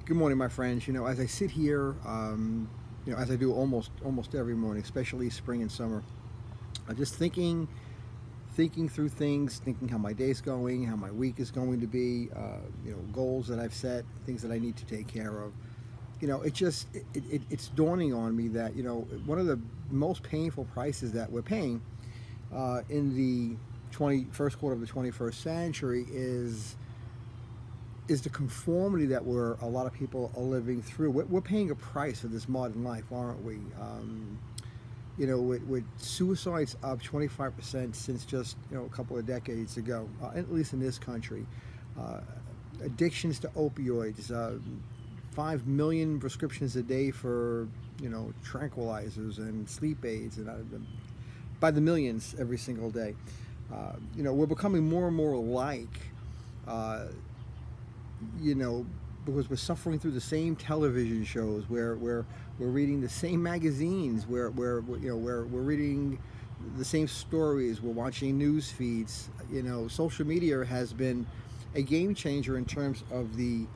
Good morning, my friends. As I sit here, as I do almost every morning, especially spring and summer, I'm just thinking through things, thinking how my day's going, how my week is going to be, goals that I've set, things that I need to take care of. It's dawning on me that one of the most painful prices that we're paying in the first quarter of the 21st century is the conformity that a lot of people are living through. We're paying a price for this modern life, aren't we? With suicides up 25% since just a couple of decades ago, at least in this country. Addictions to opioids, 5 million prescriptions a day for tranquilizers and sleep aids, and by the millions every single day. We're becoming more and more like. Because we're suffering through the same television shows, where we're reading the same magazines, we're reading the same stories, we're watching news feeds. Social media has been a game changer in terms of the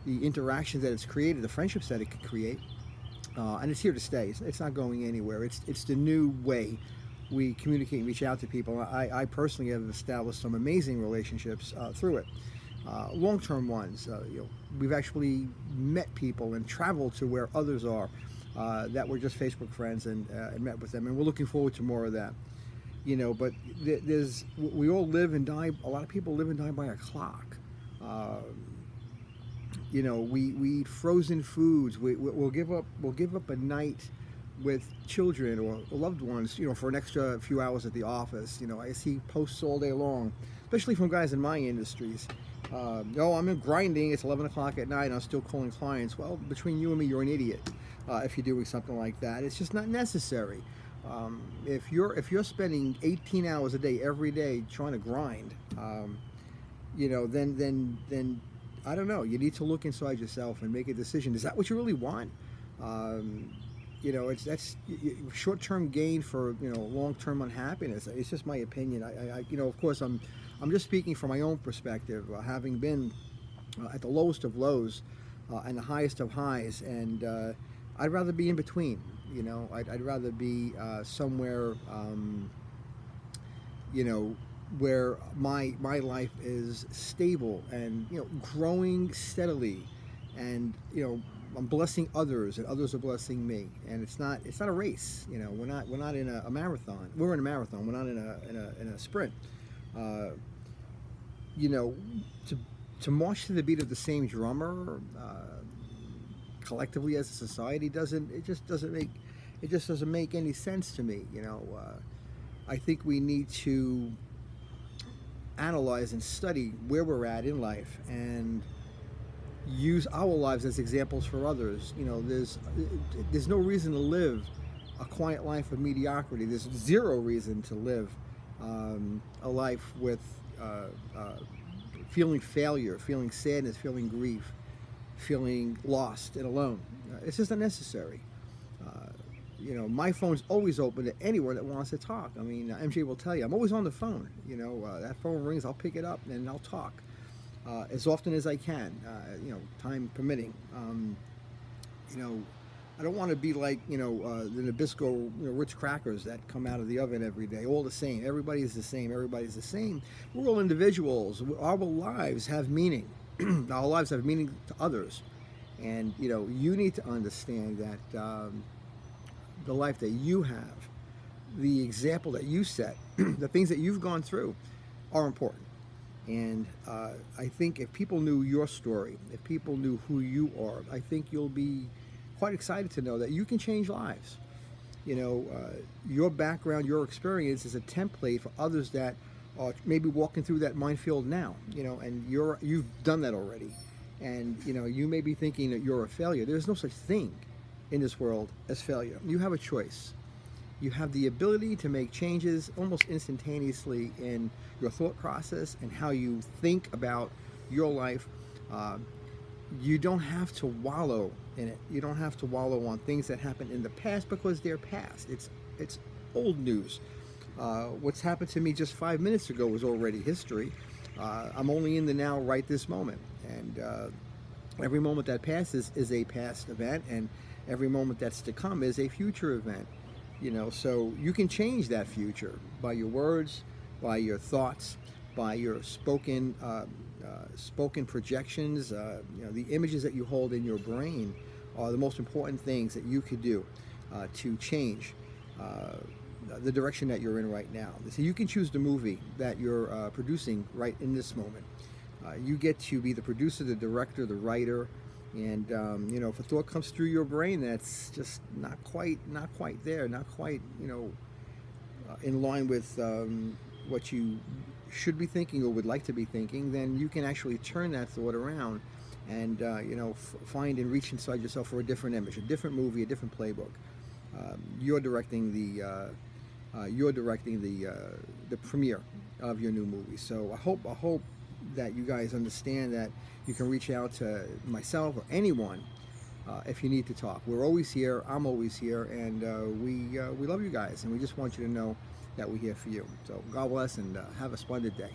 interactions that it's created, the friendships that it can create, and it's here to stay. It's not going anywhere. It's the new way we communicate and reach out to people. I personally have established some amazing relationships through it. Long-term ones. We've actually met people and traveled to where others are that were just Facebook friends and met with them, and we're looking forward to more of that. But we all live and die. A lot of people live and die by a clock. We eat frozen foods. We'll give up a night with children or loved ones, for an extra few hours at the office. I see posts all day long, especially from guys in my industries. I'm grinding. It's 11 o'clock at night. And I'm still calling clients. Well, between you and me, you're an idiot if you're doing something like that. It's just not necessary. If you're spending 18 hours a day every day trying to grind, then I don't know. You need to look inside yourself and make a decision. Is that what you really want? That's short-term gain for long-term unhappiness. It's just my opinion. Of course, I'm just speaking from my own perspective, having been at the lowest of lows and the highest of highs, and I'd rather be in between. I'd rather be somewhere, where my life is stable and growing steadily, and I'm blessing others and others are blessing me, and it's not a race. We're not in a marathon. We're in a marathon. We're not in a sprint. To march to the beat of the same drummer collectively as a society doesn't make any sense to me. I think we need to analyze and study where we're at in life and use our lives as examples for others. There's no reason to live a quiet life of mediocrity. There's zero reason to live a life with feeling failure, feeling sadness, feeling grief, feeling lost and alone. It's just unnecessary. My phone's always open to anyone that wants to talk. MJ will tell you, I'm always on the phone. That phone rings, I'll pick it up and I'll talk as often as I can, time permitting. I don't want to be like, the Nabisco Ritz crackers that come out of the oven every day, all the same. Everybody's the same. Everybody's the same. We're all individuals. Our lives have meaning. Our lives have meaning to others. And, you need to understand that the life that you have, the example that you set, the things that you've gone through are important. And I think if people knew your story, if people knew who you are, I think you'll be quite excited to know that you can change lives. Your background, your experience is a template for others that are maybe walking through that minefield now, and you've done that already. And, you may be thinking that you're a failure. There's no such thing in this world as failure. You have a choice. You have the ability to make changes almost instantaneously in your thought process and how you think about your life. You don't have to wallow in it. You don't have to wallow on things that happened in the past because they're past. It's old news. What's happened to me just 5 minutes ago was already history. I'm only in the now right this moment. And Every moment that passes is a past event, and every moment that's to come is a future event. So you can change that future by your words, by your thoughts, by your spoken projections. The images that you hold in your brain are the most important things that you could do to change the direction that you're in right now. So you can choose the movie that you're producing right in this moment. You get to be the producer, the director, the writer, and if a thought comes through your brain that's just not quite there, not quite in line with what you should be thinking or would like to be thinking, then you can actually turn that thought around and find and reach inside yourself for a different image, a different movie, a different playbook. You're directing the premiere of your new movie. So I hope that you guys understand that you can reach out to myself or anyone if you need to talk. We're always here. I'm always here, and we love you guys, and we just want you to know that we're here for you. So God bless, and have a splendid day.